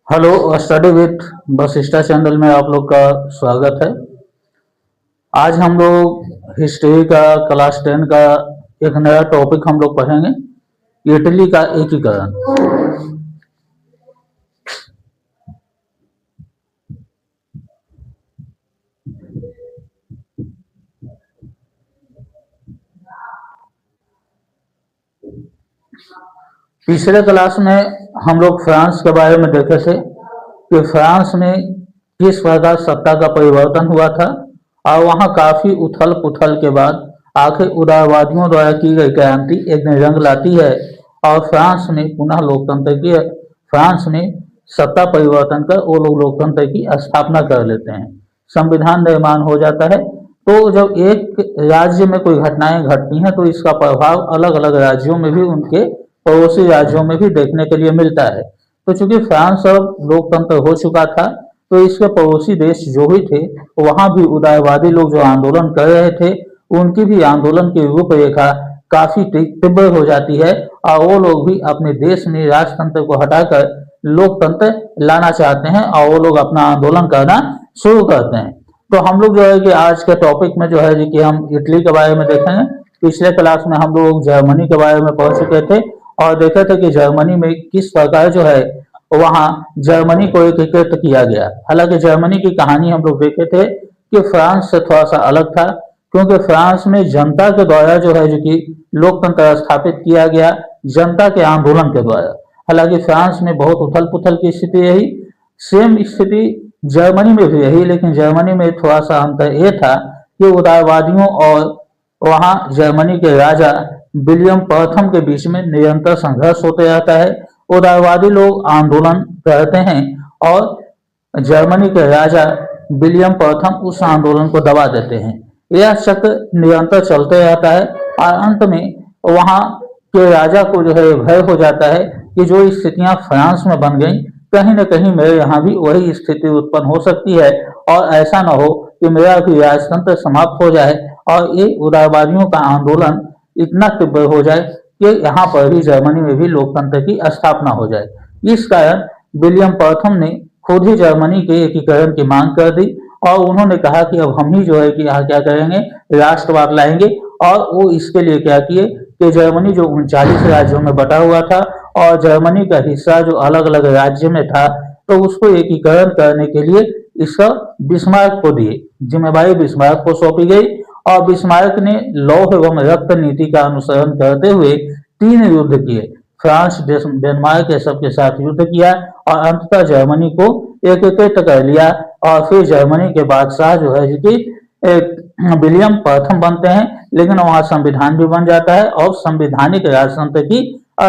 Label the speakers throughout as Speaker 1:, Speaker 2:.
Speaker 1: Hello. Study with Vashishtha channel में आप लोग का स्वागत है। आज हम लोग हिस्ट्री का क्लास 10 का एक नया टॉपिक हम लोग पढ़ेंगे, इटली का एकीकरण। पिछले क्लास में हम लोग फ्रांस के बारे में देखे थे कि फ्रांस में किस प्रकार सत्ता का परिवर्तन हुआ था और वहां काफी उथल पुथल के बाद आखिर उदारवादियों द्वारा की गई क्रांति एक दिन रंग लाती है और फ्रांस में पुनः लोकतंत्र की फ्रांस में सत्ता परिवर्तन कर वो लोग लोकतंत्र की स्थापना कर लेते हैं, संविधान निर्माण हो जाता है। तो जब एक राज्य में कोई घटनाएं घटती हैं तो इसका प्रभाव अलग अलग राज्यों में भी उनके पड़ोसी राज्यों में भी देखने के लिए मिलता है। तो चूंकि फ्रांस अब लोकतंत्र हो चुका था तो इसके पड़ोसी देश जो भी थे वहां भी उदारवादी लोग जो आंदोलन कर रहे थे उनकी भी आंदोलन की रूपरेखा काफी तीव्र हो जाती है और वो लोग भी अपने देश में राजतंत्र को हटाकर लोकतंत्र लाना चाहते हैं और वो लोग अपना आंदोलन करना शुरू करते हैं। तो हम लोग जो है कि आज के टॉपिक में जो है कि हम इटली के बारे में देखेंगे। पिछले क्लास में हम लोग जर्मनी के बारे में पढ़ चुके थे और देखे थे कि जर्मनी में किस प्रकार जो है वहां जर्मनी को एकीकृत किया गया। हालांकि जर्मनी की कहानी हम लोग देखे थे कि फ्रांस से थोड़ा सा अलग था, क्योंकि फ्रांस में जनता के द्वारा जो है कि लोकतंत्र स्थापित किया गया, जनता के आंदोलन के द्वारा। हालांकि फ्रांस में बहुत उथल पुथल की स्थिति रही, सेम स्थिति जर्मनी में भी रही, लेकिन जर्मनी में थोड़ा सा अंतर यह था कि उदारवादियों और वहां जर्मनी के राजा विलियम प्रथम के बीच में निरंतर संघर्ष होते रहता है। उदारवादी लोग आंदोलन करते हैं और जर्मनी के राजा विलियम प्रथम उस आंदोलन को दबा देते हैं। यह चक्र निरंतर चलते रहता है और अंत में वहां के राजा को जो है भय हो जाता है कि जो स्थितियां फ्रांस में बन गई कहीं न कहीं मेरे यहाँ भी वही स्थिति उत्पन्न हो सकती है और ऐसा न हो कि मेरा भी राजतंत्र समाप्त हो जाए और ये उदारवादियों का आंदोलन इतना तीव्र हो जाए कि यहाँ पर भी जर्मनी में भी लोकतंत्र की स्थापना हो जाए। इस कारण विलियम प्रथम ने खुद ही जर्मनी के एकीकरण की मांग कर दी और उन्होंने कहा कि अब हम ही जो है कि यहाँ क्या करेंगे, राष्ट्रवाद लाएंगे। और वो इसके लिए क्या किए कि जर्मनी जो 39 राज्यों में बटा हुआ था और जर्मनी का हिस्सा जो अलग अलग राज्य में था तो उसको एकीकरण करने के लिए इसका बिस्मार्क को दिए, जिम्मेवारी बिस्मार्क को सौंपी गई और बिस्मार्क ने लौह एवं रक्त नीति का अनुसरण करते हुए 3 युद्ध किए। फ्रांस डेनमार्क के सबके साथ युद्ध किया और अंततः जर्मनी को एकीकृत कर लिया और फिर जर्मनी के बादशाह जो है कि विलियम प्रथम बनते हैं, लेकिन वहां संविधान भी बन जाता है और संवैधानिक राजतंत्र की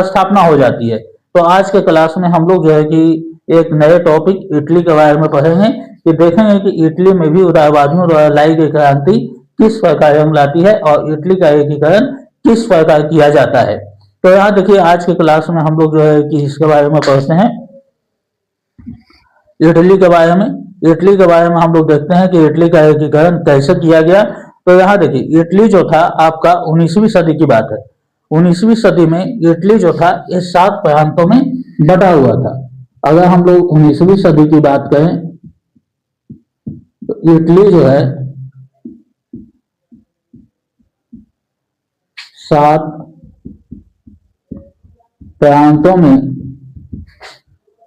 Speaker 1: स्थापना हो जाती है। तो आज के क्लास में हम लोग जो है कि एक नए टॉपिक इटली के बारे में पढ़ेंगे कि देखेंगे कि इटली में भी उदारवादियों द्वारा लाई गई क्रांति किस प्रकार रंग लाती है और इटली का एकीकरण किस प्रकार किया जाता है। तो यहाँ देखिए आज के क्लास में हम लोग जो है कि इसके बारे में पढ़ते हैं इटली के बारे में। इटली के बारे में हम लोग देखते हैं कि इटली का एकीकरण कैसे किया गया। तो यहाँ देखिए इटली जो था आपका 19वीं सदी की बात है। 19वीं सदी में इटली जो था ये 7 प्रांतों में बटा हुआ था। अगर हम लोग 19वीं सदी की बात करें तो इटली जो है 7 प्रांतों में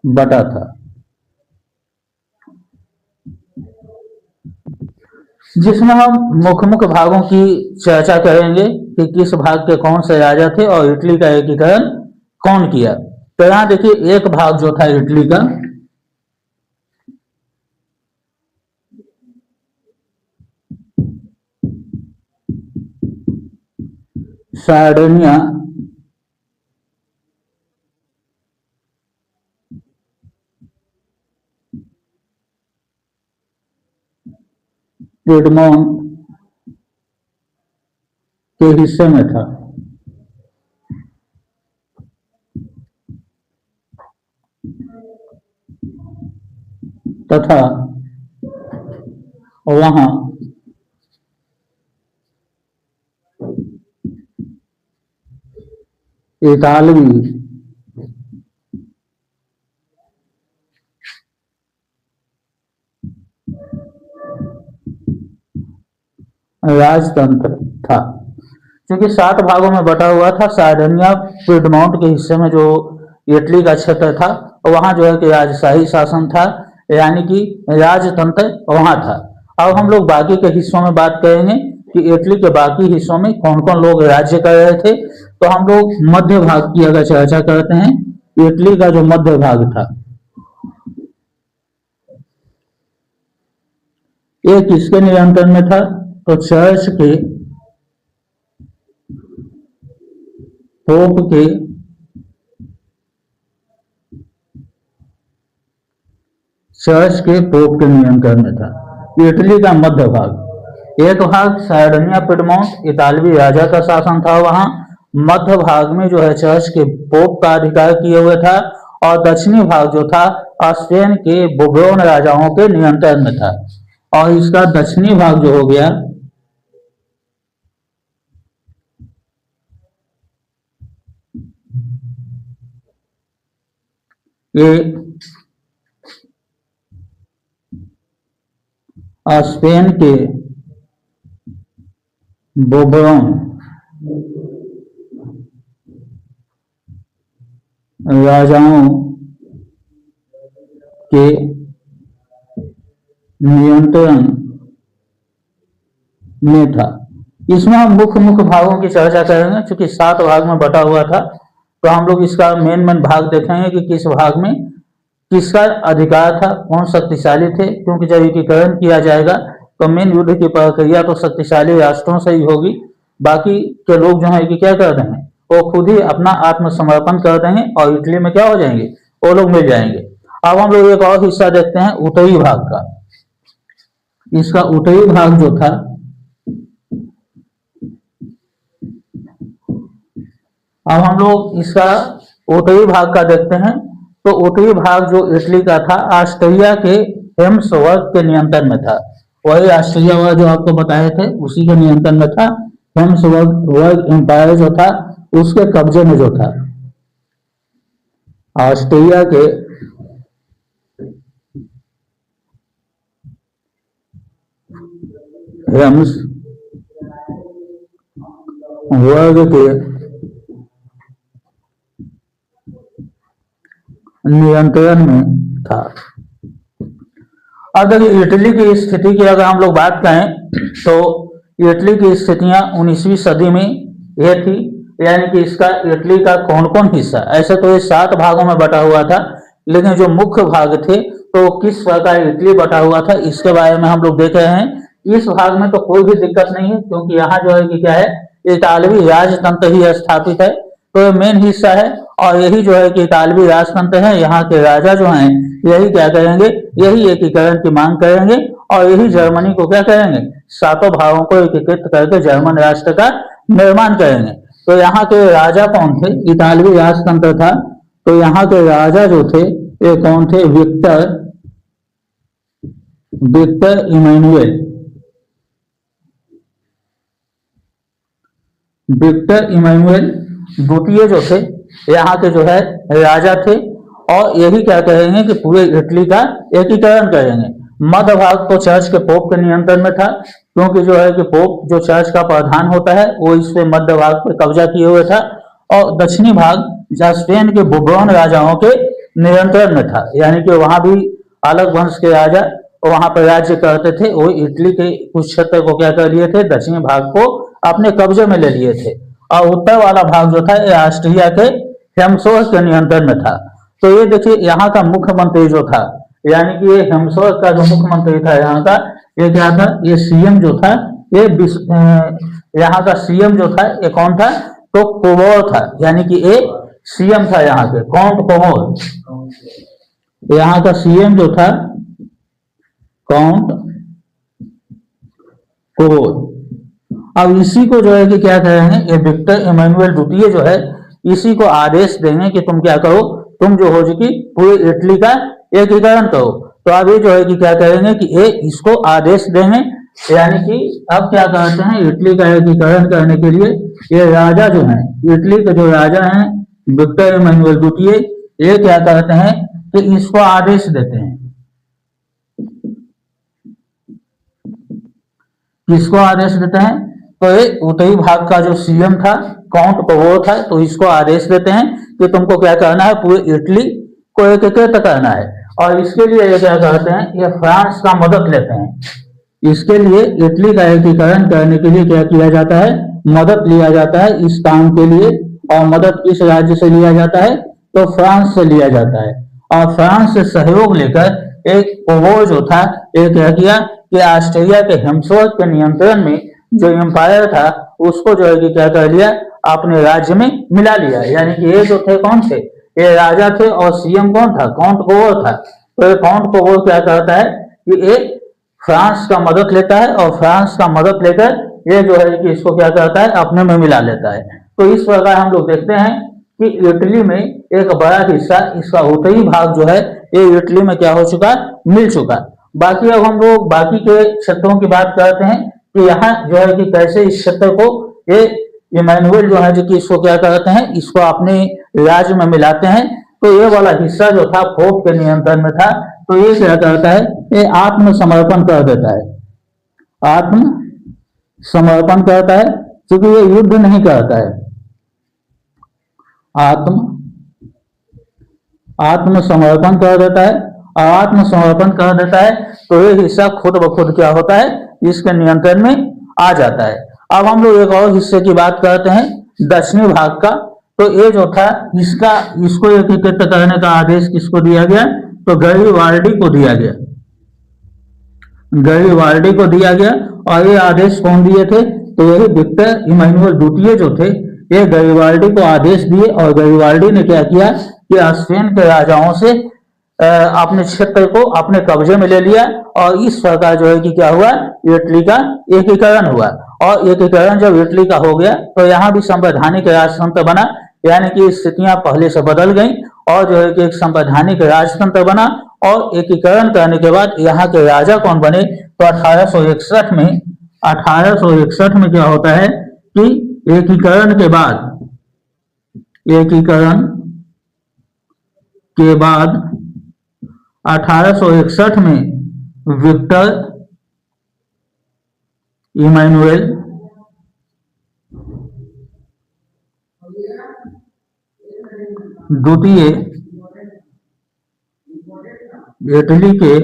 Speaker 1: बटा था, जिसमें हम मुख्य मुख्य भागों की चर्चा करेंगे कि किस भाग के कौन से राजा थे और इटली का एकीकरण कौन किया। तो यहाँ देखिए एक भाग जो था इटली का सार्डिनिया, पिडमोंट के हिस्से में था तथा वहां इतालवी राजतंत्र था। क्योंकि 7 भागों में बटा हुआ था, सार्डिनिया पिडमोंट के हिस्से में जो इटली का क्षेत्र था वहां जो है कि राजशाही शासन था, यानी कि राजतंत्र वहां था। अब हम लोग बाकी के हिस्सों में बात करेंगे कि इटली के बाकी हिस्सों में कौन कौन लोग राज्य कर रहे थे। तो हम लोग मध्य भाग की अगर चर्चा करते हैं, इटली का जो मध्य भाग था, ये किसके नियंत्रण में था? तो चर्च के पोप के पोप के नियंत्रण में था इटली का मध्य भाग। एक भाग सार्डिनिया पिडमोंट इतालवी राजा का शासन था, वहां मध्य भाग में जो है चर्च के पोप का अधिकार किए हुए था, और दक्षिणी भाग जो था स्पेन के बुर्बोन राजाओं के नियंत्रण में था। और इसका दक्षिणी भाग जो हो गया ये स्पेन के बोबरोन राजाओं के नियंत्रण में था। इसमें हम मुख्य मुख्य भागों की चर्चा करेंगे। चूंकि 7 भाग में बटा हुआ था, तो हम लोग इसका मेन भाग देखेंगे कि किस भाग में किसका अधिकार था, कौन शक्तिशाली थे। क्योंकि जब एकीकरण किया जाएगा तो मेन युद्ध की प्रक्रिया तो शक्तिशाली राष्ट्रों से ही होगी। बाकी के लोग जो है कि क्या कर देंगे, वो खुद ही अपना आत्मसमर्पण कर देंगे और इटली में क्या हो जाएंगे, वो लोग मिल जाएंगे। अब हम लोग एक और हिस्सा देखते हैं उत्तरी भाग का। इसका उत्तरी भाग जो था अब हम लोग इसका उत्तरी भाग का देखते हैं। तो उत्तरी भाग जो इटली का था ऑस्ट्रिया के हेम्सवर्थ के नियंत्रण में था। वही ऑस्ट्रिया जो आपको बताए थे उसी के नियंत्रण में था। हेम्सवर्थ एम्पायर जो था उसके कब्जे में जो था ऑस्ट्रिया के हेम्सवर्थ के नियंत्रण में था। अब देखिए इटली की स्थिति की अगर हम लोग बात करें तो इटली की स्थितियां 19वीं सदी में यह थी, यानी कि इसका इटली का कौन कौन हिस्सा, ऐसे तो ये 7 भागों में बटा हुआ था, लेकिन जो मुख्य भाग थे तो किस प्रकार इटली बटा हुआ था इसके बारे में हम लोग देख रहे हैं। इस भाग में तो कोई भी दिक्कत नहीं है, क्योंकि यहाँ जो है कि क्या है, इतालवी राजतंत्र ही स्थापित है, तो ये मेन हिस्सा है। और यही जो है कि इतालवी राजतंत्र है, यहाँ के राजा जो हैं यही क्या करेंगे, यही एकीकरण की मांग करेंगे और यही जर्मनी को क्या करेंगे, 7 भागों को एकीकृत करके जर्मन राष्ट्र का निर्माण करेंगे। तो यहाँ के राजा कौन थे, इतालवी राजतंत्र था, तो यहाँ के राजा जो थे ये कौन थे, विक्टर इमैनुएल द्वितीय जो थे यहाँ के जो है राजा थे। और यही क्या करेंगे कि पूरे इटली का एकीकरण करेंगे। मध्य भाग तो चर्च के पोप के नियंत्रण में था, क्योंकि जो है कि पोप जो चर्च का प्रधान होता है वो इस पे मध्य भाग पे कब्जा किए हुए था। और दक्षिणी भाग जहाँ स्पेन के बुर्बोन राजाओं के नियंत्रण में था, यानी कि वहां भी अलग वंश के राजा वहां पर राज्य करते थे। वो इटली के कुछ क्षेत्र को क्या कर लिए थे, दक्षिणी भाग को अपने कब्जे में ले लिए थे। और उत्तर वाला भाग जो था ये ऑस्ट्रिया के हेम्सवर्थ के नियंत्रण में था। तो ये देखिए यहाँ का मुख्यमंत्री जो था, यानी कि ये हेम्सवर्थ का जो मुख्यमंत्री था यहाँ का, ये क्या था, ये सीएम जो था, ये यहाँ का सीएम जो था ये कौन था, तो कोमोर था, यानी कि ये सीएम था यहाँ के, काउंट कोमोर। यहाँ का सीएम जो था काउंट कोमोर। अब इसी को जो है कि क्या करेंगे, ये विक्टर इमैनुएल द्वितीय जो है इसी को आदेश देंगे कि तुम क्या करो, तुम जो हो कि पूरे इटली का एकीकरण करो। तो अब ये जो है कि क्या करेंगे कि ये इसको आदेश देंगे, यानी कि अब क्या कहते हैं, इटली का एकीकरण करने के लिए ये राजा जो है, इटली के जो राजा हैं विक्टर इमैनुएल द्वितीय, ये क्या कहते हैं कि इसको आदेश देते हैं किसको आदेश देते हैं? तो ये उत्तरी भाग का जो सीएम था काउंट कोवो था, तो इसको आदेश देते हैं कि तुमको क्या करना है, पूरे इटली को एकीकृत करना है। और इसके लिए ये क्या करते हैं, ये फ्रांस का मदद लेते हैं। इसके लिए इटली का एकीकरण करने के लिए क्या किया जाता है, मदद लिया जाता है इस काम के लिए। और मदद किस राज्य से लिया जाता है, तो फ्रांस से लिया जाता है। और फ्रांस से सहयोग लेकर एक कोवो जो था, एक क्या किया कि ऑस्ट्रिया के हेम्सवर्थ के नियंत्रण में जो एम्पायर था उसको जो है कि क्या कर लिया, अपने राज्य में मिला लिया। यानी कि ये जो थे कौन थे, ये राजा थे और सीएम कौन था, काउंट कोवो था। तो ये काउंट कोवो क्या करता है कि एक फ्रांस का मदद लेता है और फ्रांस का मदद लेकर ये जो है कि इसको क्या करता है, अपने में मिला लेता है। तो इस प्रकार हम लोग देखते हैं कि इटली में एक बड़ा हिस्सा, इसका उत्तरी भाग जो है ये इटली में क्या हो चुका, मिल चुका। बाकी अब हम लोग बाकी के क्षेत्रों की बात करते हैं कि यहाँ जो है कि कैसे इस क्षेत्र को ये इमैनुअल जो है जो कि इसको क्या करते हैं, इसको अपने राज्य में मिलाते हैं। तो ये वाला हिस्सा जो था पोप के नियंत्रण में था, तो ये क्या करता है, ये आत्मसमर्पण कर देता है, आत्मसमर्पण करता है, क्योंकि ये युद्ध नहीं करता है। आत्मसमर्पण कर देता है, और आत्मसमर्पण कर देता है तो ये हिस्सा खुद ब खुद क्या होता है, इसके नियंत्रण में आ जाता है। अब हम लोग एक और हिस्से की बात करते हैं, दक्षिणी भाग का। तो ये जो था इसको एकीकृत करने का आदेश किसको दिया गया, तो गैरिबाल्डी को दिया गया, गैरिबाल्डी को दिया गया। और ये आदेश कौन दिए थे, तो यही विक्टर इमैनुअल द्वितीय जो थे, ये गैरिबाल्डी को आदेश दिए। और गैरिबाल्डी ने क्या किया कि स्पेन के राजाओं से अपने क्षेत्र को अपने कब्जे में ले लिया। और इस प्रकार जो है कि क्या हुआ, इटली का एकीकरण हुआ। और एकीकरण जब इटली का हो गया तो यहाँ भी संवैधानिक राजतंत्र बना, यानी कि स्थितियां पहले से बदल गई और जो है कि एक संवैधानिक राजतंत्र बना। और एकीकरण करने के बाद यहाँ के राजा कौन बने, तो 1861 में क्या होता है कि एकीकरण के बाद 1861 में विक्टर इमैनुअल द्वितीय इटली के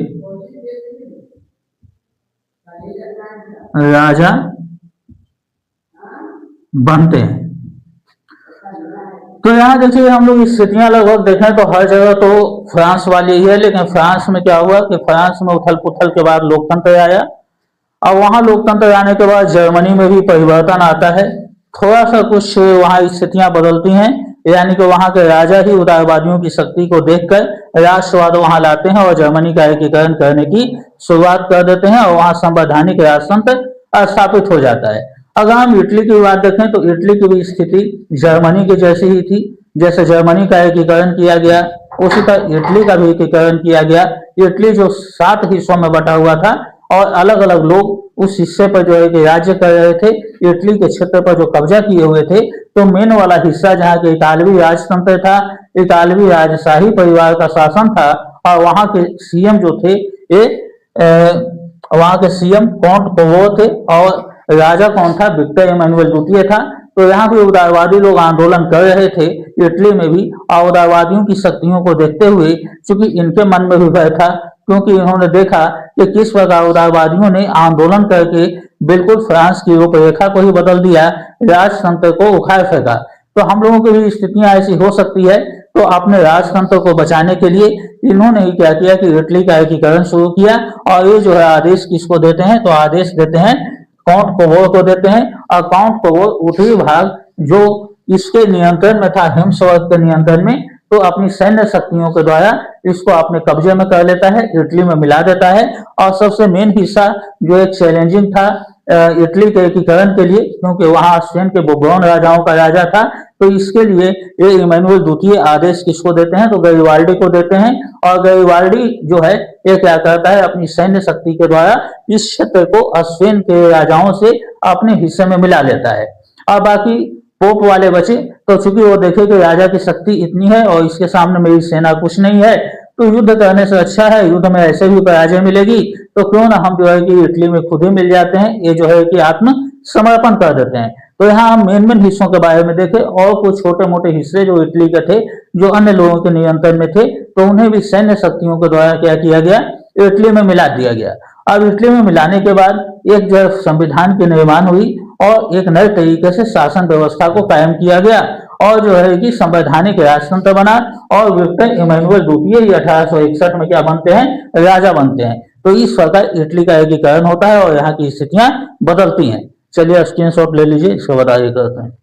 Speaker 1: राजा बनते हैं। तो यहाँ देखिए हम लोग स्थितियां लगभग देखें तो हर जगह तो फ्रांस वाली ही है, लेकिन फ्रांस में क्या हुआ कि फ्रांस में उथल पुथल के बाद लोकतंत्र आया। अब वहां लोकतंत्र आने के बाद जर्मनी में भी परिवर्तन आता है, थोड़ा सा कुछ वहां स्थितियां बदलती हैं। यानी कि वहां के राजा ही उदारवादियों की शक्ति को देखकर राष्ट्रवाद वहां लाते हैं और जर्मनी का एकीकरण करने की शुरुआत कर देते हैं और वहां संवैधानिक राजतंत्र स्थापित हो जाता है। अगर हम इटली की बात देखें तो इटली की भी स्थिति जर्मनी की जैसी ही थी। जैसे जर्मनी का एकीकरण किया गया उसी तरह इटली का भी एकीकरण किया गया। इटली जो 7 हिस्सों में बटा हुआ था और अलग अलग लोग उस हिस्से पर जो है कि राज्य कर रहे थे, इटली के क्षेत्र पर जो कब्जा किए हुए थे। तो मेन वाला हिस्सा जहाँ के इतालवी राजतंत्र था, इतालवी राजशाही परिवार का शासन था और वहां के सीएम जो थे ये वहां के सीएम काउंट कोवो थे और राजा कौन था, विक्टर इमैनुअल द्वितीय था। तो यहाँ भी उदारवादी लोग आंदोलन कर रहे थे इटली में भी, और उदारवादियों की शक्तियों को देखते हुए चूंकि इनके मन में भी भय था, क्योंकि इन्होंने देखा कि किस प्रकार उदारवादियों ने आंदोलन करके बिल्कुल फ्रांस की रूपरेखा को ही बदल दिया, राजतंत्र को उखाड़ फेंका। तो हम लोगों की भी स्थितियां ऐसी हो सकती है। तो अपने राजतंत्र को बचाने के लिए इन्होंने ही क्या किया कि इटली का एकीकरण शुरू किया। और ये जो है आदेश किसको देते हैं, तो आदेश देते हैं काउंट कोवो को देते हैं। और काउंट कोवो उत्तरी भाग जो इसके नियंत्रण में था, हेम्सवर्थ के नियंत्रण में, तो अपनी सैन्य शक्तियों के द्वारा इसको अपने कब्जे में कर लेता है, इटली में मिला देता है। और सबसे मेन हिस्सा जो एक चैलेंजिंग था इटली के एकीकरण के लिए, क्योंकि वहां स्पेन के बोबोन राजाओं का राजा था। तो इसके लिए ये इमैनुअल द्वितीय आदेश किसको देते हैं, तो गैरिबाल्डी को देते हैं। और गैरिबाल्डी जो है ये क्या करता है, अपनी सैन्य शक्ति के द्वारा इस क्षेत्र को स्पेन के राजाओं से अपने हिस्से में मिला लेता है। और बाकी पोप वाले बचे, तो चूंकि वो देखे कि राजा की शक्ति इतनी है और इसके सामने मेरी सेना कुछ नहीं है, तो युद्ध करने से अच्छा है, युद्ध में ऐसे भी पराजय मिलेगी, तो क्यों ना हम जो है कि इटली में खुद ही मिल जाते हैं, ये जो है कि आत्म समर्पण कर देते हैं। तो यहाँ हम मेन मेन हिस्सों के बारे में देखें, और कुछ छोटे मोटे हिस्से जो इटली के थे, जो अन्य लोगों के नियंत्रण में थे, तो उन्हें भी सैन्य शक्तियों के द्वारा क्या किया गया, इटली में मिला दिया गया। अब इटली में मिलाने के बाद एक जो संविधान की निर्माण हुई और एक नए तरीके से शासन व्यवस्था को कायम किया गया, और जो है कि संवैधानिक राजतंत्र बना, और विक्टर इमैनुअल द्वितीय ही 1861 में क्या बनते हैं, राजा बनते हैं। तो इस प्रकार इटली का एकीकरण होता है और यहाँ की स्थितियां बदलती हैं। चलिए स्क्रीनशॉट ले लीजिए, इसको बताइए करते हैं।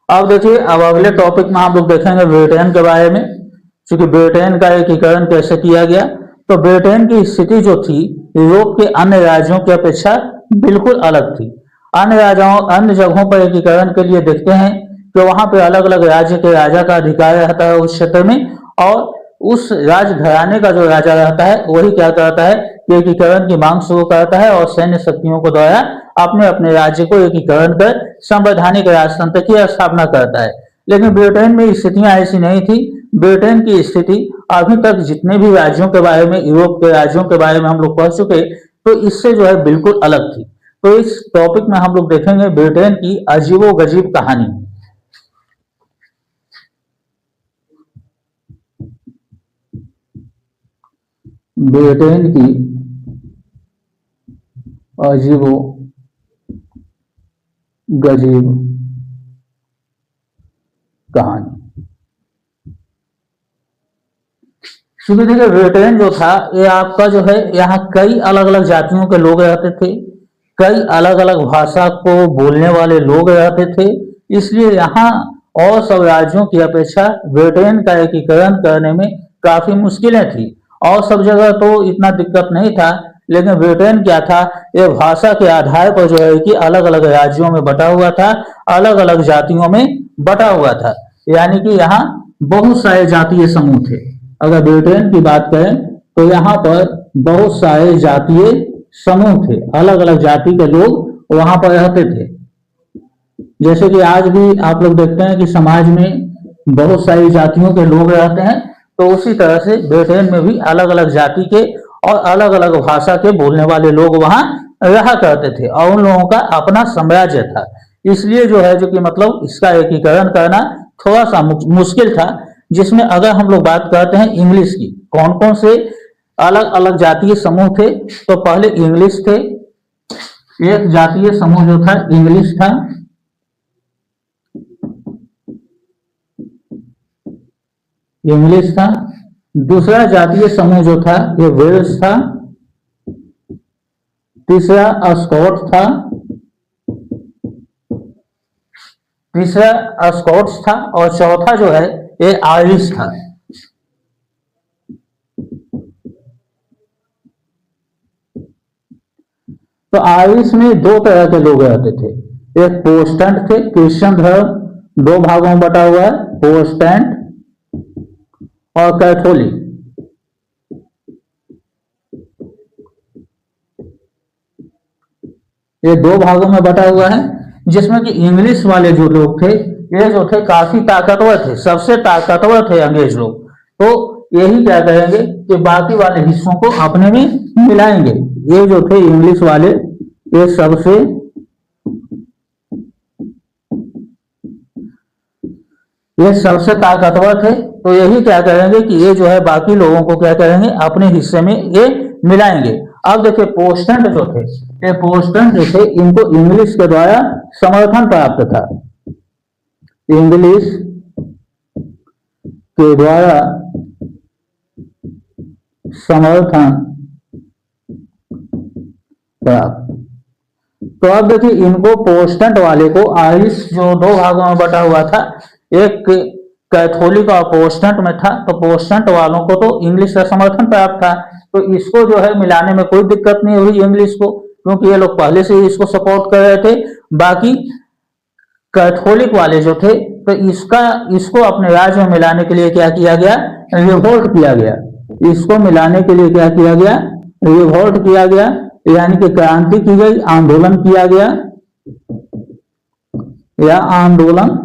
Speaker 1: अब देखिए, अब अगले टॉपिक में हम लोग देखेंगे ब्रिटेन के बारे में, क्योंकि ब्रिटेन का एकीकरण कैसे किया गया। तो ब्रिटेन की स्थिति जो थी, यूरोप के अन्य राज्यों की अपेक्षा बिल्कुल अलग थी। अन्य जगहों पर एकीकरण के लिए देखते हैं कि वहां पे अलग अलग राज्य के राजा का अधिकार रहता है उस क्षेत्र में, और उस राज घराने का जो राजा रहता है वही क्या करता है कि एकीकरण की मांग शुरू करता है, और सैन्य शक्तियों के द्वारा अपने अपने राज्य को एकीकरण कर संवैधानिक राजतंत्र की स्थापना करता है। लेकिन ब्रिटेन में स्थितियां ऐसी नहीं थी। ब्रिटेन की स्थिति अभी तक जितने भी राज्यों के बारे में, यूरोप के राज्यों के बारे में हम लोग पढ़ चुके, तो इससे जो है बिल्कुल अलग थी। तो इस टॉपिक में हम लोग देखेंगे ब्रिटेन की अजीबो गजीब कहानी। ब्रिटेन की अजीबो गजीब कहानी। क्योंकि देखिए, ब्रिटेन जो था, ये आपका जो है, यहाँ कई अलग अलग जातियों के लोग रहते थे, कई अलग अलग भाषा को बोलने वाले लोग रहते थे। इसलिए यहाँ और सब राज्यों की अपेक्षा ब्रिटेन का एकीकरण करने में काफी मुश्किलें थी। और सब जगह तो इतना दिक्कत नहीं था, लेकिन ब्रिटेन क्या था, ये भाषा के आधार पर जो है कि अलग अलग राज्यों में बटा हुआ था, अलग अलग जातियों में बटा हुआ था। यानी कि यहाँ बहुत सारे जातीय समूह थे। अगर ब्रिटेन की बात करें तो यहाँ पर बहुत सारे जातीय समूह थे, अलग अलग जाति के लोग वहां पर रहते थे। जैसे कि आज भी आप लोग देखते हैं कि समाज में बहुत सारी जातियों के लोग रहते हैं, तो उसी तरह से ब्रिटेन में भी अलग अलग जाति के और अलग अलग भाषा के बोलने वाले लोग वहां रहा करते थे, और उन लोगों का अपना साम्राज्य था। इसलिए जो है, जो कि मतलब इसका एकीकरण करना थोड़ा सा मुश्किल था। जिसमें अगर हम लोग बात करते हैं इंग्लिश की, कौन कौन से अलग अलग जातीय समूह थे, तो पहले इंग्लिश थे। एक जातीय समूह जो था इंग्लिश था। इंग्लिश था। दूसरा जातीय समूह जो था ये वेल्स था। तीसरा स्कॉट था। तीसरा स्कॉट्स था, और चौथा जो है ये आयरिश था। तो आयरिश में दो तरह के लोग रहते थे। एक प्रोटेस्टेंट थे, क्रिश्चियन धर्म दो भागों में बटा हुआ है, प्रोटेस्टेंट और कैथोलिक। ये दो भागों में बटा हुआ है, जिसमें कि इंग्लिश वाले जो लोग थे, ये जो थे काफी ताकतवर थे, सबसे ताकतवर थे अंग्रेज लोग। तो यही क्या करेंगे कि बाकी वाले हिस्सों को अपने में मिलाएंगे। ये जो थे इंग्लिश वाले, ये सबसे ताकतवर थे। तो यही क्या करेंगे कि ये जो है बाकी लोगों को क्या करेंगे, अपने हिस्से में ये मिलाएंगे। अब देखिए, प्रोटेस्टेंट जो थे, ये प्रोटेस्टेंट जो थे, इनको इंग्लिश के द्वारा समर्थन प्राप्त था। इंग्लिश के द्वारा समर्थन प्राप्त। तो अब देखिए इनको प्रोटेस्टेंट वाले को आयरिश जो दो भागों में बटा हुआ था, एक कैथोलिक और प्रोटेस्टेंट में था, तो प्रोटेस्टेंट वालों को तो इंग्लिश का समर्थन प्राप्त था, तो इसको जो है मिलाने में कोई दिक्कत नहीं हुई इंग्लिश को, क्योंकि ये लोग पहले से ही इसको सपोर्ट कर रहे थे। बाकी कैथोलिक वाले जो थे, तो इसको अपने राज्य में मिलाने के लिए क्या किया गया, रिवोल्ट किया गया। इसको मिलाने के लिए क्या किया गया, रिवोल्ट किया गया, यानी कि क्रांति की गई, आंदोलन किया गया, या आंदोलन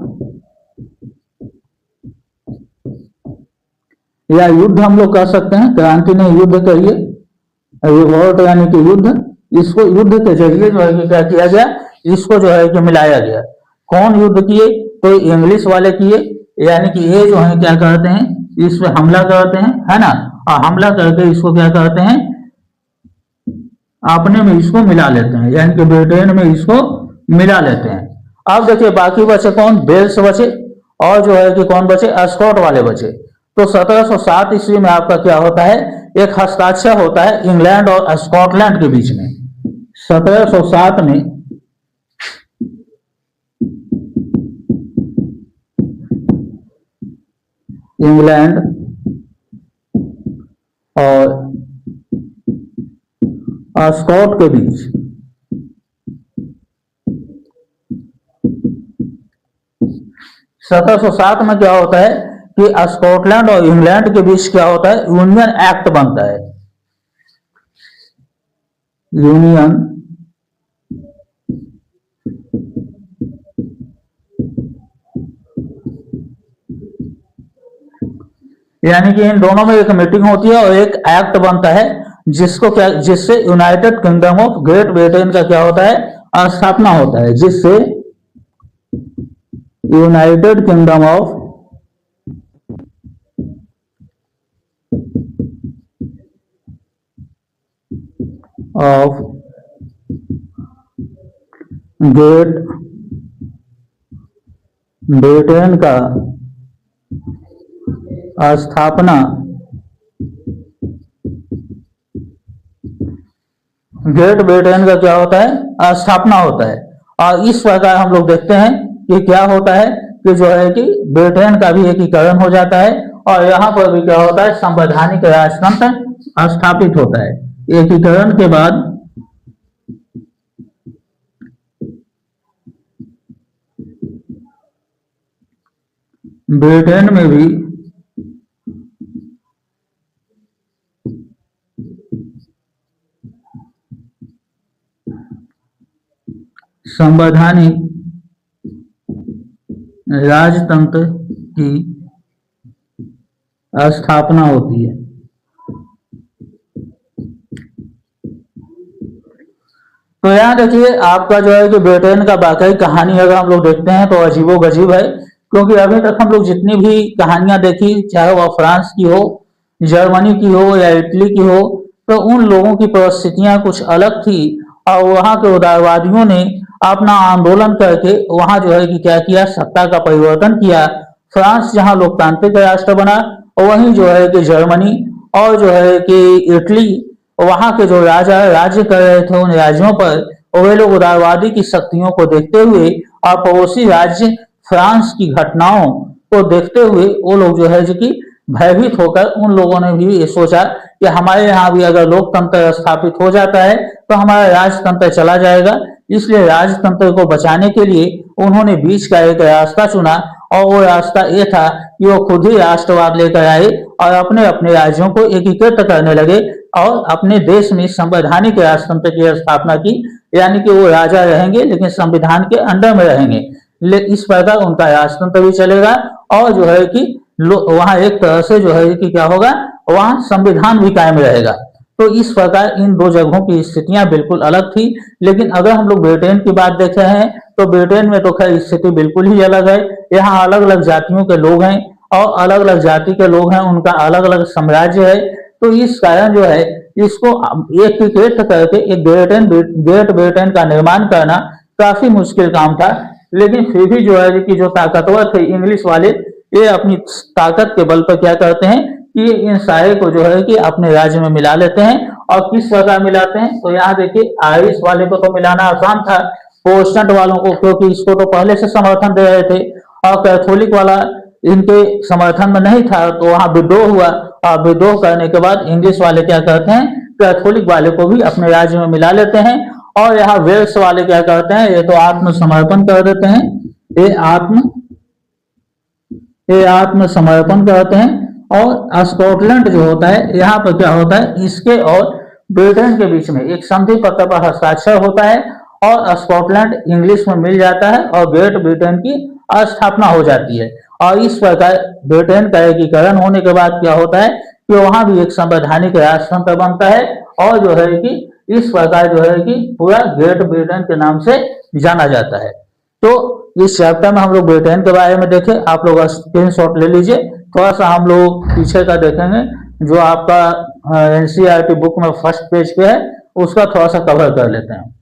Speaker 1: या युद्ध हम लोग कह सकते हैं, क्रांति नहीं युद्ध कहिए, रिवोल्ट यानी कि युद्ध। इसको युद्ध के जरिए जो है क्या किया गया, इसको जो है कि मिलाया गया। कौन युद्ध किए, तो इंग्लिश वाले किए, यानी कि ये जो है क्या करते हैं, इस पे हमला करते हैं, है ना, और हमला करके इसको क्या करते हैं, अपने में इसको मिला लेते हैं, यानी कि ब्रिटेन में इसको मिला लेते हैं। अब देखिए बाकी बचे कौन, वेल्स बचे, और जो है कि कौन बचे, स्कॉट वाले बचे। तो 1707 ईस्वी में आपका क्या होता है, एक हस्ताक्षर होता है इंग्लैंड और स्कॉटलैंड के बीच में। 1707 में इंग्लैंड और स्कॉट के बीच (1707) में क्या होता है कि स्कॉटलैंड और इंग्लैंड के बीच क्या होता है, यूनियन एक्ट बनता है। यूनियन यानी कि इन दोनों में एक मीटिंग होती है और एक एक्ट बनता है, जिससे United kingdom of great Britain का क्या होता है, स्थापना होता है, जिससे United kingdom of great Britain का स्थापना ग्रेट ब्रिटेन का क्या होता है, स्थापना होता है। और इस प्रकार हम लोग देखते हैं कि क्या होता है कि जो है कि ब्रिटेन का भी एकीकरण हो जाता है, और यहाँ पर भी क्या होता है, संवैधानिक राजतंत्र स्थापित होता है। एकीकरण के बाद ब्रिटेन में भी संवैधानिक राजतंत्र की स्थापना होती है। तो यहाँ देखिए आपका जो है कि ब्रिटेन का वाकई कहानी अगर हम लोग देखते हैं तो अजीबोगरीब है, क्योंकि अभी तक हम लोग जितनी भी कहानियां देखी, चाहे वह फ्रांस की हो, जर्मनी की हो या इटली की हो, तो उन लोगों की परिस्थितियां कुछ अलग थी, और वहां के उदारवादियों ने अपना आंदोलन करके वहां जो है कि क्या किया, सत्ता का परिवर्तन किया। फ्रांस जहां लोकतांत्रिक राष्ट्र बना, वहीं जो है कि जर्मनी और जो है कि इटली, वहां के जो राजा राज्य कर रहे थे, उन राज्यों पर वे लोग उदारवादी की शक्तियों को देखते हुए और पड़ोसी राज्य फ्रांस की घटनाओं को देखते हुए वो लोग जो है कि भयभीत होकर उन लोगों ने भी ये सोचा कि हमारे यहाँ भी अगर लोकतंत्र स्थापित हो जाता है तो हमारा राजतंत्र चला जाएगा। इसलिए राजतंत्र को बचाने के लिए उन्होंने बीच का एक रास्ता चुना, और वो रास्ता ये था कि वो खुद ही राष्ट्रवाद लेकर आए और अपने अपने राज्यों को एकीकृत करने लगे और अपने देश में संवैधानिक राजतंत्र की स्थापना की, यानी कि वो राजा रहेंगे लेकिन संविधान के अंडर में रहेंगे। इस प्रकार उनका राजतंत्र भी चलेगा, और जो है कि वहां एक तरह से जो है कि क्या होगा, वहां संविधान भी कायम रहेगा। तो इस प्रकार इन दो जगहों की स्थितियां बिल्कुल अलग थी। लेकिन अगर हम लोग ब्रिटेन की बात देख रहे हैं तो ब्रिटेन में तो खैर स्थिति बिल्कुल ही अलग है। यहाँ अलग अलग जातियों के लोग हैं और अलग अलग जाति के लोग हैं, उनका अलग अलग साम्राज्य है। तो इस कारण जो है इसको एकीकृत करके एक ग्रेट ब्रिटेन का निर्माण करना काफी मुश्किल काम था। लेकिन फिर भी जो है कि जो ताकतवर थे इंग्लिश वाले, ये अपनी ताकत के बल पर क्या करते हैं कि इन सारे को जो है कि अपने राज्य में मिला लेते हैं। और किस प्रकार मिलाते हैं, तो यहाँ देखिए आयरिश वाले को तो मिलाना आसान था, प्रोटेस्टेंट वालों को, क्योंकि इसको तो पहले से समर्थन दे रहे थे, और कैथोलिक वाला इनके समर्थन में नहीं था, तो वहां विद्रोह हुआ। और विद्रोह करने के बाद इंग्लिश वाले क्या करते हैं, कैथोलिक वाले को भी अपने राज्य में मिला लेते हैं। और यहाँ वेल्स वाले क्या करते हैं, ये तो आत्मसमर्पण कर देते हैं, ये आत्मसमर्पण करते हैं। और स्कॉटलैंड जो होता है, यहाँ पर क्या होता है, इसके और ब्रिटेन के बीच में एक संधि पत्र पर हस्ताक्षर होता है, और स्कॉटलैंड इंग्लिश में मिल जाता है, और ग्रेट ब्रिटेन की स्थापना हो जाती है। और इस प्रकार ब्रिटेन का एकीकरण होने के बाद क्या होता है कि वहां भी एक संवैधानिक राष्ट्रतंत्र बनता है, और जो है कि इस प्रकार जो है कि पूरा ग्रेट ब्रिटेन के नाम से जाना जाता है। तो इस चैप्टर में हम लोग ब्रिटेन के बारे में देखें, आप लोग स्क्रीन शॉट ले लीजिए। थोड़ा सा हम लोग पीछे का देखेंगे, जो आपका एनसीईआरटी बुक में फर्स्ट पेज पे है, उसका थोड़ा सा कवर कर लेते हैं।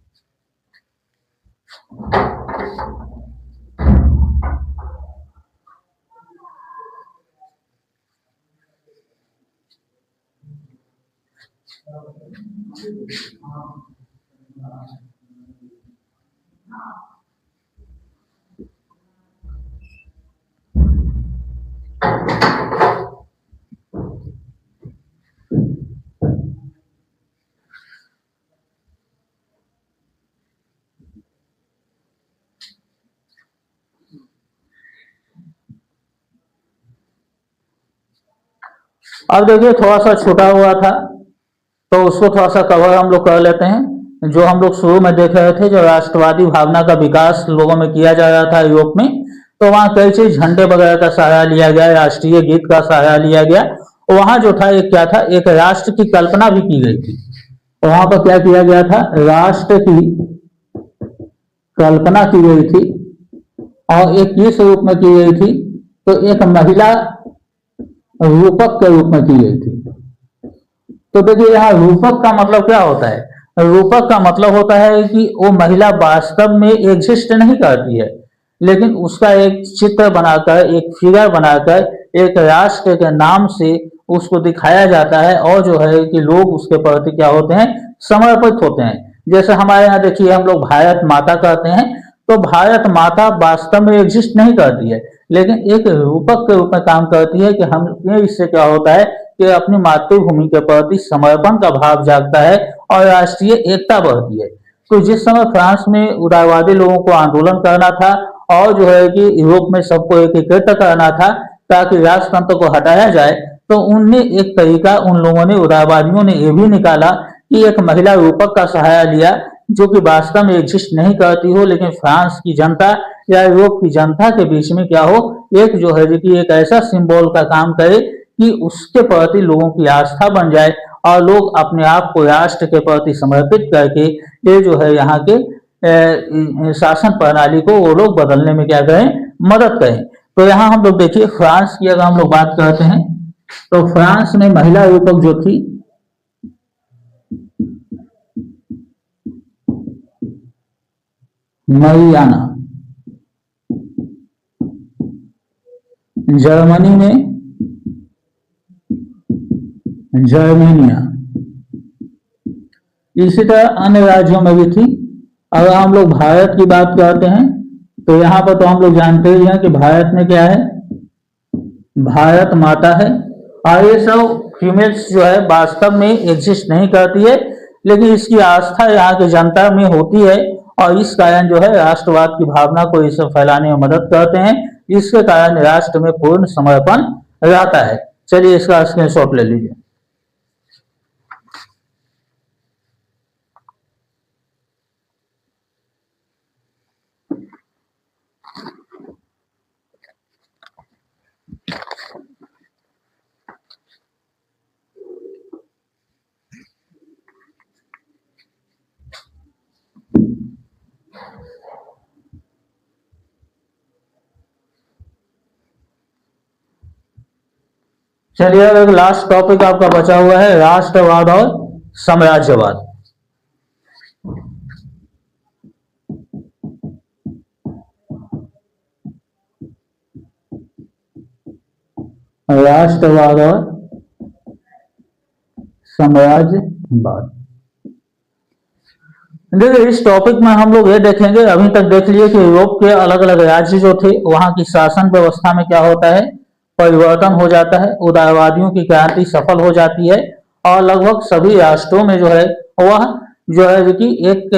Speaker 1: अब देखिए थोड़ा सा छूटा हुआ था, तो उसको थोड़ा सा कवर हम लोग कर लेते हैं। जो हम लोग शुरू में देख रहे थे, जो राष्ट्रवादी भावना का विकास लोगों में किया जा रहा था यूरोप में, तो वहाँ कई चीज झंडे वगैरह का सहारा लिया गया, राष्ट्रीय गीत का सहारा लिया गया। वहां जो था एक क्या था, एक राष्ट्र की कल्पना भी की गई थी। वहां पर क्या किया गया था, राष्ट्र की कल्पना की गई थी, और एक किस रूप में की गई थी, तो एक महिला रूपक के रूप में की गई थी। तो देखिए यहाँ रूपक का मतलब क्या होता है, रूपक का मतलब होता है कि वो महिला वास्तव में एग्जिस्ट नहीं करती है, लेकिन उसका एक चित्र बनाकर, एक फिगर बनाकर, एक राष्ट्र के नाम से उसको दिखाया जाता है, और जो है कि लोग उसके प्रति क्या होते हैं, समर्पित होते हैं। जैसे हमारे यहाँ देखिए हम लोग भारत माता कहते हैं, तो भारत माता वास्तव में एग्जिस्ट नहीं करती है, लेकिन एक रूपक के रूप में काम करती है, कि हम इससे क्या होता है कि अपनी मातृभूमि के प्रति समर्पण का भाव जागता है, और राष्ट्रीय एकता बढ़ती है। तो जिस समय फ्रांस में उदारवादी लोगों को आंदोलन करना था, और जो है कि यूरोप में सबको एकीकृत करना था ताकि राजतंत्र को हटाया जाए, तो उनने एक तरीका, उन लोगों ने, उदारवादियों ने ये भी निकाला कि एक महिला रूपक का सहारा लिया, जो कि वास्तव में एग्जिस्ट नहीं करती हो, लेकिन फ्रांस की जनता या यूरोप की जनता के बीच में क्या हो, एक जो है कि एक ऐसा सिंबल का काम करे कि उसके प्रति लोगों की आस्था बन जाए, और लोग अपने आप को राष्ट्र के प्रति समर्पित करके ये जो है यहाँ के शासन प्रणाली को वो लोग बदलने में क्या करें, मदद करें। तो यहाँ हम लोग देखिए फ्रांस की अगर हम लोग बात करते हैं, तो फ्रांस में महिला रूपक जो थी, मरियाना, जर्मनी में जर्मेनिया, इसी तरह अन्य राज्यों में भी थी। अगर हम लोग भारत की बात करते हैं, तो यहाँ पर तो हम लोग जानते ही हैं कि भारत में क्या है, भारत माता है, और ये सब फीमेल्स जो है वास्तव में एग्जिस्ट नहीं करती है, लेकिन इसकी आस्था यहाँ की जनता में होती है, और इस कारण जो है राष्ट्रवाद की भावना को इसे फैलाने में मदद करते हैं। इसके कारण राष्ट्र में पूर्ण समर्पण रहता है। चलिए इसका स्क्रीनशॉट ले लीजिए। चलिए अब एक लास्ट टॉपिक आपका बचा हुआ है, राष्ट्रवाद और साम्राज्यवाद। राष्ट्रवाद और साम्राज्यवाद। देखिए इस टॉपिक में हम लोग ये देखेंगे, अभी तक देख लिए कि यूरोप के अलग अलग राज्य जो थे वहां की शासन व्यवस्था में क्या होता है, परिवर्तन हो जाता है, उदारवादियों की क्रांति सफल हो जाती है और लगभग सभी राष्ट्रों में जो है वह जो है कि एक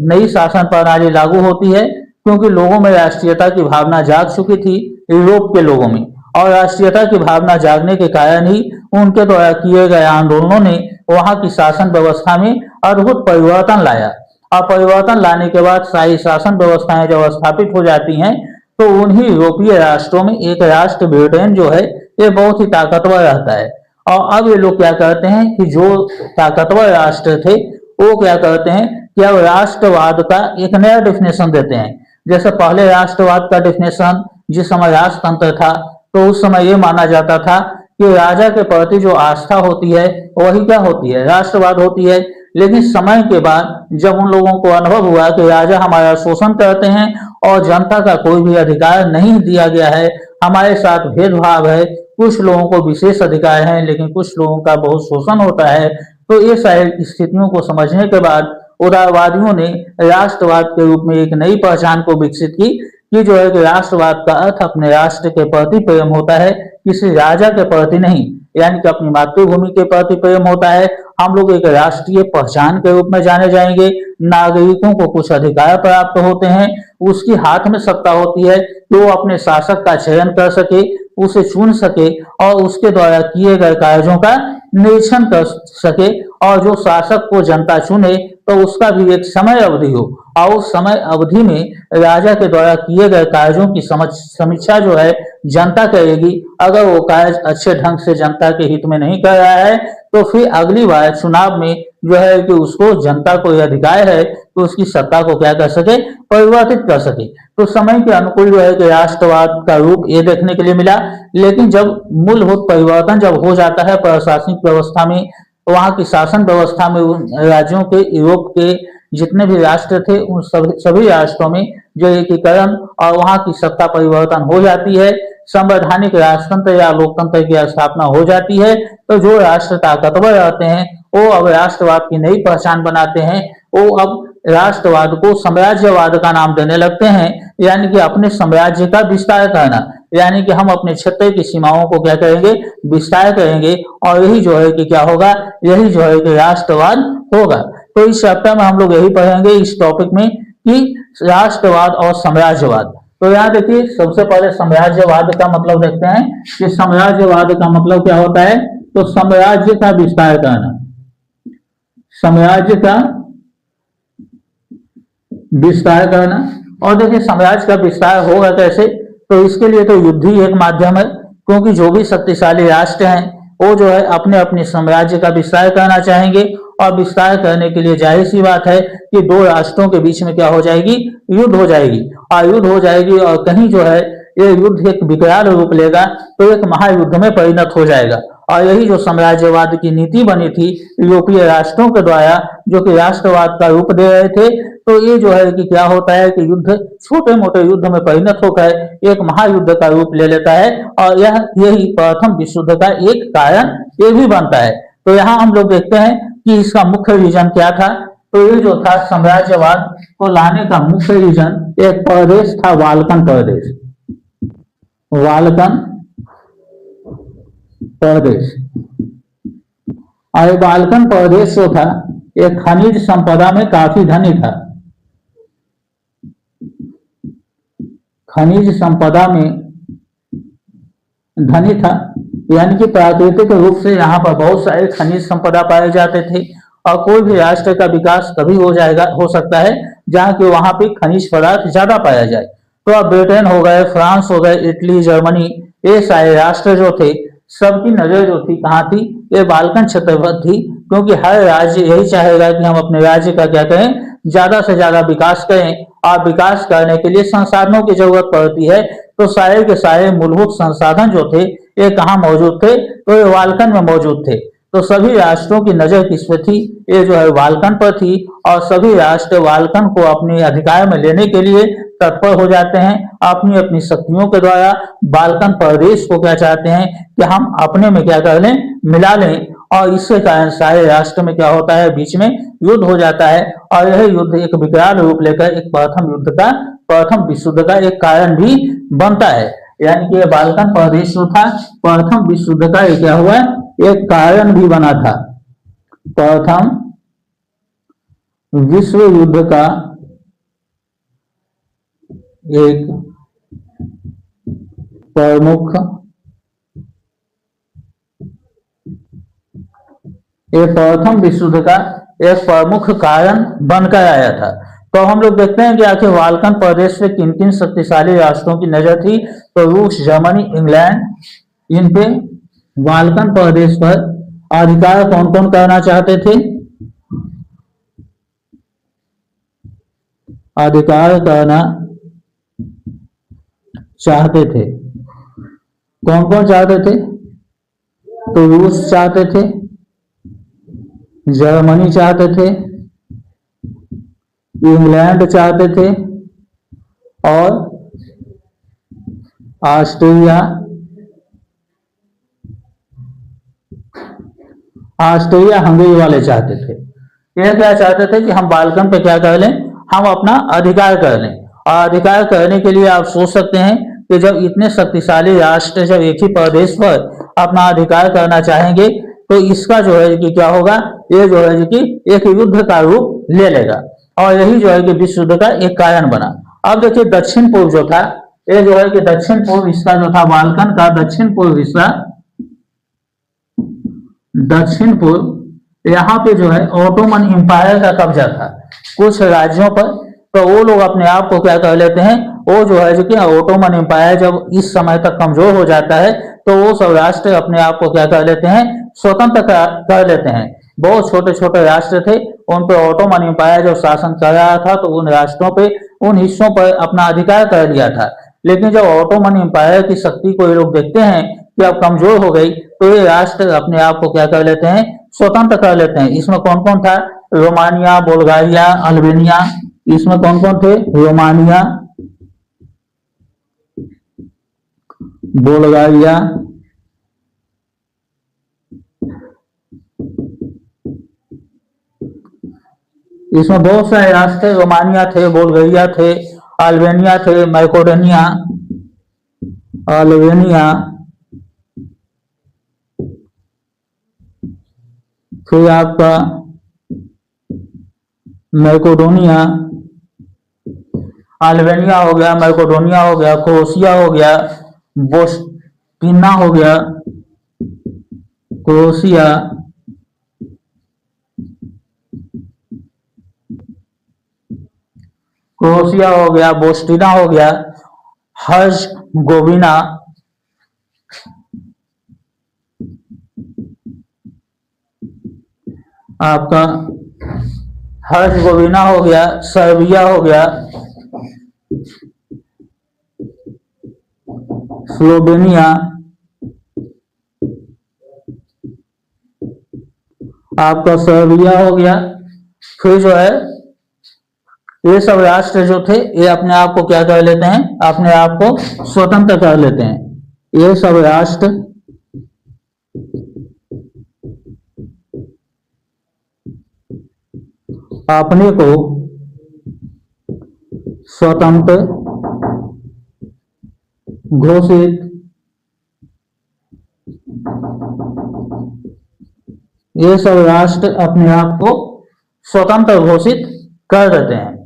Speaker 1: नई शासन प्रणाली लागू होती है, क्योंकि लोगों में राष्ट्रीयता की भावना जाग चुकी थी यूरोप के लोगों में, और राष्ट्रीयता की भावना जागने के कारण ही उनके द्वारा किए गए आंदोलनों ने वहां की शासन व्यवस्था में अद्भुत परिवर्तन लाया। और परिवर्तन लाने के बाद सारी शासन व्यवस्थाएं जब स्थापित हो जाती हैं तो उन्हीं यूरोपीय राष्ट्रों में एक राष्ट्र ब्रिटेन जो है ये बहुत ही ताकतवर रहता है। और अब ये लोग क्या करते हैं कि जो ताकतवर राष्ट्र थे वो क्या करते हैं कि अब राष्ट्रवाद का एक नया डिफिनेशन देते हैं। जैसे पहले राष्ट्रवाद का डिफिनेशन जिस समय राजतंत्र था तो उस समय ये माना जाता था कि राजा के प्रति जो आस्था होती है वही क्या होती है, राष्ट्रवाद होती है। लेकिन समय के बाद जब उन लोगों को अनुभव हुआ कि राजा हमारा शोषण करते हैं और जनता का कोई भी अधिकार नहीं दिया गया है, हमारे साथ भेदभाव है, कुछ लोगों को विशेष अधिकार है लेकिन कुछ लोगों का बहुत शोषण होता है, तो ये सारी स्थितियों को समझने के बाद उदारवादियों ने राष्ट्रवाद के रूप में एक नई पहचान को विकसित की कि जो है कि राष्ट्रवाद का अर्थ अपने राष्ट्र के प्रति प्रेम होता है, किसी राजा के प्रति नहीं, यानी कि अपनी मातृभूमि के प्रति प्रेम होता है। हम लोग एक राष्ट्रीय पहचान के रूप में जाने जाएंगे, नागरिकों को कुछ अधिकार प्राप्त होते हैं, उसकी हाथ में सत्ता होती है कि वो अपने शासक का चयन कर सके, उसे चुन सके और उसके द्वारा किए गए कार्यों का निरीक्षण कर सके, और जो शासक को जनता चुने तो उसका भी एक समय अवधि हो और उस समय अवधि में राजा के द्वारा किए गए कार्यों की समीक्षा जो है जनता करेगी। अगर वो कार्य अच्छे ढंग से जनता के हित में नहीं कर रहा है तो फिर अगली बार चुनाव में जो है कि उसको जनता को यह अधिकार है कि उसकी सत्ता को क्या कर सके, परिवर्तित कर सके। तो समय के अनुकूल जो है कि राष्ट्रवाद का रूप ये देखने के लिए मिला। लेकिन जब मूलभूत परिवर्तन जब हो जाता है प्रशासनिक व्यवस्था में, वहां की शासन व्यवस्था में, उन राज्यों के यूरोप के जितने भी राष्ट्र थे उन सभी राष्ट्रों में जो एकीकरण और वहां की सत्ता परिवर्तन हो जाती है, संवैधानिक राजतंत्र या लोकतंत्र की स्थापना हो जाती है, तो जो राष्ट्र ताकतवर रहते हैं वो अब राष्ट्रवाद की नई पहचान बनाते हैं। वो अब राष्ट्रवाद को साम्राज्यवाद का नाम देने लगते हैं, यानी कि अपने साम्राज्य का विस्तार करना, यानी कि हम अपने क्षेत्र की सीमाओं को क्या करेंगे, विस्तार करेंगे, और यही जो है कि क्या होगा, यही जो है कि राष्ट्रवाद होगा। तो इस चैप्टर में हम लोग यही पढ़ेंगे इस टॉपिक में कि राष्ट्रवाद और साम्राज्यवाद। तो यहाँ देखिए सबसे पहले साम्राज्यवाद का मतलब देखते हैं कि साम्राज्यवाद का मतलब क्या होता है। तो साम्राज्य का विस्तार करना, साम्राज्य का विस्तार करना। और देखिए साम्राज्य का विस्तार होगा कैसे, तो इसके लिए तो युद्ध ही एक माध्यम है, क्योंकि जो भी शक्तिशाली राष्ट्र हैं वो जो है अपने अपने साम्राज्य का विस्तार करना चाहेंगे, और विस्तार करने के लिए जाहिर सी बात है कि दो राष्ट्रों के बीच में क्या हो जाएगी, युद्ध हो जाएगी। और युद्ध हो जाएगी और कहीं जो है ये युद्ध एक विकराल रूप लेगा तो एक महायुद्ध में परिणत हो जाएगा। और यही जो साम्राज्यवाद की नीति बनी थी यूरोपीय राष्ट्रों के द्वारा, जो कि राष्ट्रवाद का रूप दे रहे थे, तो ये जो है कि क्या होता है कि युद्ध छोटे मोटे युद्ध में परिणत होकर एक महायुद्ध का रूप ले लेता है, और यही प्रथम विश्व युद्ध का एक कारण ये भी बनता है। तो यहाँ हम लोग देखते हैं कि इसका मुख्य रीजन क्या था। तो ये जो था साम्राज्यवाद को लाने का मुख्य रीजन एक प्रदेश था, बाल्कन प्रदेश, बाल्कन प्रदेश। और बाल्कन प्रदेश जो था एक खनिज संपदा में काफी धनी था, खनिज संपदा में धनी था, यानी कि प्राकृतिक रूप से यहाँ पर बहुत सारे खनिज संपदा पाए जाते थे। और कोई भी राष्ट्र का विकास तभी हो सकता है जहाँ की वहां पे खनिज पदार्थ ज्यादा पाया जाए। तो अब ब्रिटेन हो गए, फ्रांस हो गए, इटली, जर्मनी, ये सारे राष्ट्र जो थे सबकी नजर जो थी कहाँ थी, ये बाल्कन क्षेत्र पर थी, क्योंकि हर राज्य यही चाहेगा कि हम अपने राज्य का क्या करें, ज्यादा से ज्यादा विकास करें। और विकास करने के लिए संसाधनों की जरूरत पड़ती है, तो सारे के सारे मूलभूत संसाधन जो थे ये कहाँ मौजूद थे, तो ये बाल्कन में मौजूद थे। तो सभी राष्ट्रों की नजर किस पे थी, ये जो है बाल्कन पर थी, और सभी राष्ट्र बाल्कन को अपने अधिकार में लेने के लिए तत्पर हो जाते हैं। अपनी अपनी शक्तियों के द्वारा बाल्कन प्रदेश को क्या चाहते हैं कि हम अपने में क्या कर लें, मिला लें। और इसके कारण सारे राष्ट्र में क्या होता है, बीच में युद्ध हो जाता है और यह युद्ध एक विकराल रूप लेकर एक प्रथम विश्व युद्ध का एक कारण भी बनता है। यानी कि बाल्कन प्रदेश जो था प्रथम विश्व युद्ध का क्या हुआ, एक कारण भी बना था। प्रथम विश्व युद्ध का एक प्रमुख प्रथम विश्व युद्ध का एक प्रमुख कारण बनकर आया था। तो हम लोग देखते हैं कि आखिर बाल्कन प्रदेश से किन किन शक्तिशाली राष्ट्रों की नजर थी। तो रूस, जर्मनी, इंग्लैंड, इन पे बाल्कन प्रदेश पर अधिकार कौन कौन करना चाहते थे, अधिकार करना चाहते थे। कौन कौन चाहते थे, तो रूस चाहते थे, जर्मनी चाहते थे, इंग्लैंड चाहते थे और ऑस्ट्रिया हंगरी वाले चाहते थे। ये क्या चाहते थे कि हम बाल्कन पे क्या कर लें, हम अपना अधिकार कर लें। और अधिकार करने के लिए आप सोच सकते हैं कि जब इतने शक्तिशाली राष्ट्र जब एक ही प्रदेश पर अपना अधिकार करना चाहेंगे तो इसका जो है कि क्या होगा, ये जो है कि एक युद्ध का रूप ले लेगा और यही जो है कि विश्व युद्ध का एक कारण बना। अब देखिए दक्षिण पूर्व जो था, ये जो है कि दक्षिण पूर्व हिस्सा जो था बाल्कन का दक्षिण पूर्व हिस्सा, दक्षिण पूर्व, यहाँ पे जो है ऑटोमन एम्पायर का कब्जा था कुछ राज्यों पर। तो वो लोग अपने आप को क्या कर लेते हैं, वो जो है कि ऑटोमन एम्पायर जब इस समय तक कमजोर हो जाता है तो वो सब राष्ट्र अपने आप को क्या कर लेते हैं, स्वतंत्र कर लेते हैं। बहुत छोटे छोटे राष्ट्र थे, उन पे ऑटोमन एम्पायर जब शासन कर रहा था तो उन राष्ट्रों पे, उन हिस्सों पर अपना अधिकार कर लिया था। लेकिन जब ऑटोमन एम्पायर की शक्ति को ये लोग देखते हैं कि अब कमजोर हो गई तो ये राष्ट्र अपने आप को क्या कर लेते हैं, स्वतंत्र कर लेते हैं। इसमें कौन कौन था, रोमानिया, बुल्गारिया, अल्बेनिया। इसमें कौन कौन थे, रोमानिया, बुल्गारिया, इसमें बहुत सारे राष्ट्र थे, रोमानिया थे, बुल्गारिया थे, अल्बेनिया थे, मैकोडोनिया, फिर आपका मैकोडोनिया, अल्बेनिया हो गया, मैकोडोनिया हो गया, क्रोएशिया हो गया, बोस्निया हो गया, क्रोएशिया, हो गया, बोस्टिना हो गया, हर्ज़गोविना, आपका हर्ज़गोविना हो गया, सर्बिया हो गया, स्लोवेनिया, आपका सर्बिया हो गया। फिर जो है ये सब राष्ट्र जो थे ये अपने आप को क्या कर लेते हैं, अपने आप को स्वतंत्र कर लेते हैं। ये सब राष्ट्र अपने को स्वतंत्र घोषित, ये सब राष्ट्र अपने आप को स्वतंत्र घोषित कर देते हैं।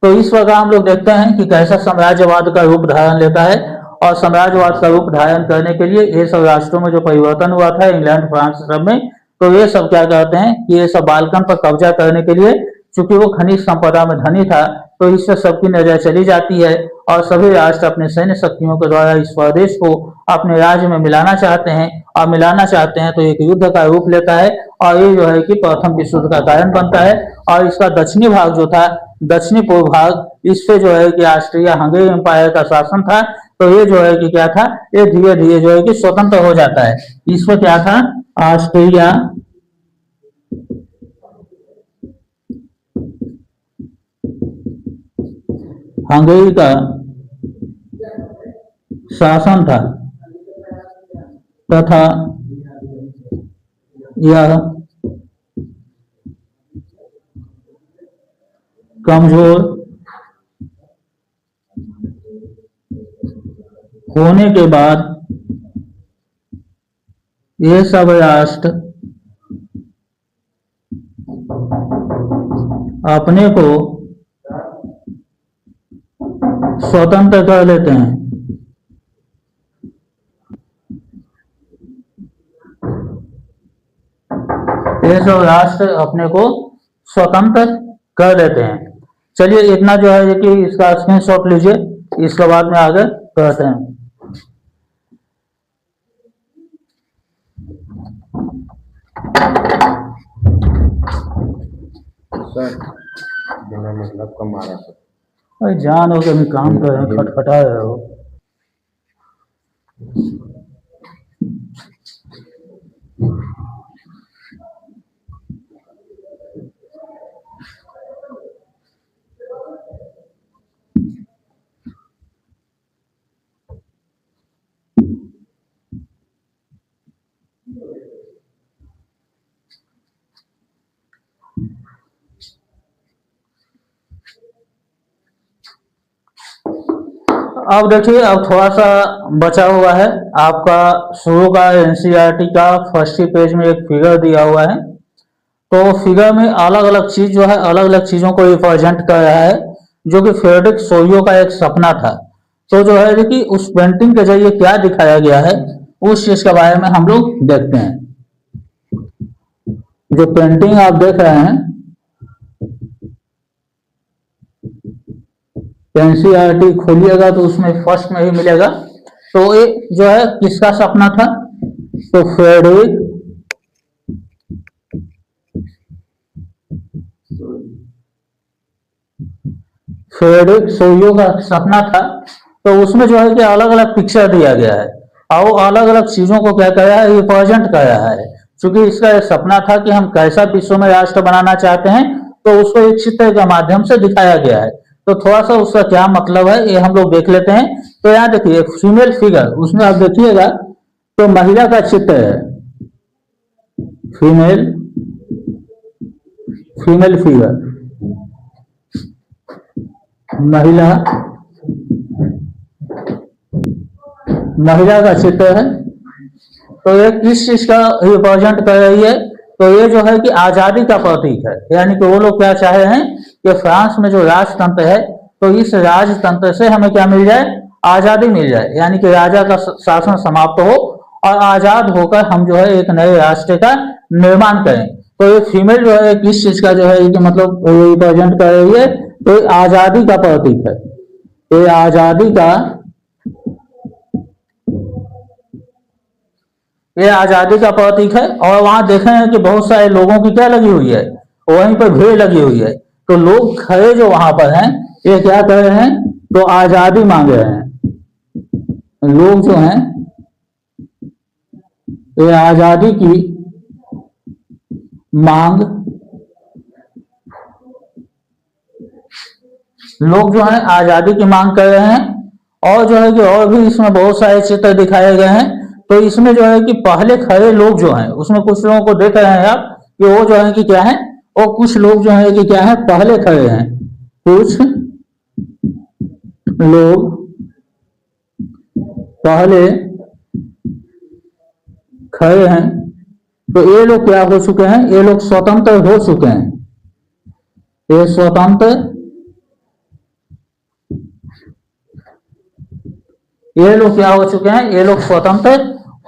Speaker 1: तो इस प्रकार हम लोग देखते हैं कि कैसा साम्राज्यवाद का रूप धारण लेता है। और साम्राज्यवाद का रूप धारण करने के लिए ये सब राष्ट्रों में जो परिवर्तन हुआ था, इंग्लैंड, फ्रांस सब में, तो ये सब क्या करते हैं कि ये सब बाल्कन पर कब्जा करने के लिए, चूंकि वो खनिज संपदा में धनी था, तो इससे सबकी नजर चली जाती है और सभी राष्ट्र अपने सैन्य शक्तियों के द्वारा इस प्रदेश को अपने राज्य में मिलाना चाहते हैं। और मिलाना चाहते हैं तो एक युद्ध का रूप लेता है और ये जो है कि प्रथम विश्व युद्ध का कारण बनता है। और इसका दक्षिणी भाग जो था, दक्षिणी पूर्व भाग, इस पे जो है कि ऑस्ट्रिया हंगरी एम्पायर का शासन था। तो ये जो है कि क्या था, ये धीरे धीरे जो है कि स्वतंत्र हो जाता है। इसमें क्या था, ऑस्ट्रिया हंगरी का शासन था तथा या कमजोर होने के बाद ये सब राष्ट्र अपने को स्वतंत्र कर लेते हैं। ये सब राष्ट्र अपने को स्वतंत्र कर लेते हैं। चलिए इतना जो है कि इसका स्क्रीनशॉट लीजिए, इसके बाद में आगे करते हैं।
Speaker 2: सर बिना मतलब का मारा सर।
Speaker 1: अरे जान हो के भी काम कर रहे हैं, खटखटा रहे हो। अब देखिए, अब थोड़ा सा बचा हुआ है आपका शुरू का एनसीईआरटी का फर्स्ट ही पेज में एक फिगर दिया हुआ है। तो फिगर में अलग अलग चीज जो है अलग अलग चीजों को रिप्रेजेंट कर रहा है, जो कि फ्रेडरिक सोइयो का एक सपना था। तो जो है कि उस पेंटिंग के जरिए क्या दिखाया गया है उस चीज के बारे में हम लोग देखते हैं। जो पेंटिंग आप देख रहे हैं एनसीईआरटी खोलिएगा तो उसमें फर्स्ट में ही मिलेगा। तो ये जो है किसका सपना था? तो फ्रेडरिक सोइयो का सपना था। तो उसमें जो है कि अलग अलग पिक्चर दिया गया है और वो अलग अलग चीजों को क्या कर रहा है, रिप्रेजेंट कर रहा है। क्योंकि इसका एक सपना था कि हम कैसा विश्व में राष्ट्र बनाना चाहते हैं, तो उसको एक चित्र के माध्यम से दिखाया गया है। तो थोड़ा सा उसका क्या मतलब है ये हम लोग देख लेते हैं। तो यहाँ देखिए फीमेल फिगर, उसमें आप देखिएगा तो महिला का चित्र है, फीमेल फिगर, महिला का चित्र है। तो ये किस चीज का रिप्रेजेंट कर रही है? तो ये जो है कि आजादी का प्रतीक है। यानी कि वो लोग क्या चाहे हैं कि फ्रांस में जो राजतंत्र है, तो इस राजतंत्र से हमें क्या मिल जाए? आजादी मिल जाए। यानी कि राजा का शासन समाप्त हो और आजाद होकर हम जो है एक नए राष्ट्र का निर्माण करें। तो ये फीमेल जो है किस चीज का जो है कि मतलब रिप्रेजेंट कर रही है? तो आजादी का प्रतीक है। ये आजादी का प्रतीक है। और वहां देखे हैं कि बहुत सारे लोगों की क्या लगी हुई है, वहीं पर भीड़ लगी हुई है। तो लोग खड़े जो वहां पर हैं ये क्या कर रहे हैं? तो आजादी मांग रहे हैं। लोग जो हैं ये आजादी की मांग, लोग जो है आजादी की मांग कर रहे हैं। और जो है कि और भी इसमें बहुत सारे चित्र दिखाए गए हैं। तो इसमें जो है कि पहले खड़े लोग जो हैं उसमें कुछ लोगों को देख रहे हैं आप कि वो जो है कि क्या है, और कुछ लोग जो है कि क्या है पहले खड़े हैं। कुछ लोग पहले खड़े हैं। तो ये लोग क्या हो चुके हैं? ये लोग स्वतंत्र हो चुके हैं। ये स्वतंत्र, ये लोग क्या हो चुके हैं? ये लोग स्वतंत्र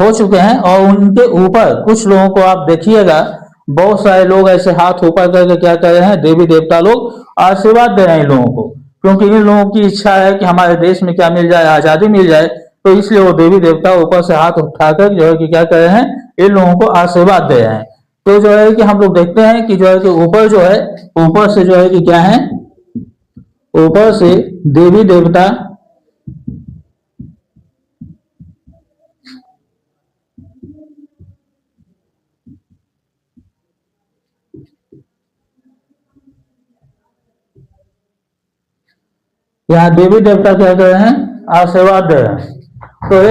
Speaker 1: हो चुके हैं। और उनके ऊपर कुछ लोगों को आप देखिएगा, बहुत सारे लोग ऐसे हाथ ऊपर करके क्या कर रहे हैं? देवी देवता लोग आशीर्वाद दे रहे हैं इन लोगों को, क्योंकि इन लोगों की इच्छा है कि हमारे देश में क्या मिल जाए? आजादी मिल जाए। तो इसलिए वो देवी देवता ऊपर से हाथ उठाकर जो है कि क्या कर रहे हैं? इन लोगों को आशीर्वाद दे रहे हैं। तो जो है कि हम लोग देखते हैं कि जो है कि ऊपर जो है, ऊपर से जो है कि क्या है, ऊपर से देवी देवता यहाँ देवी देवता क्या कर रहे हैं? आशीर्वाद दे रहे हैं। तो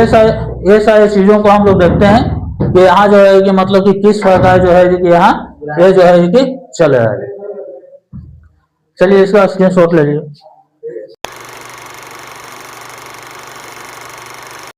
Speaker 1: ये सारे चीजों को हम लोग देखते हैं। कि यहाँ जो है कि मतलब कि किस प्रकार जो है कि यहाँ ये जो है कि चल रहा है। चलिए इसका स्क्रीनशॉट ले लीजिए।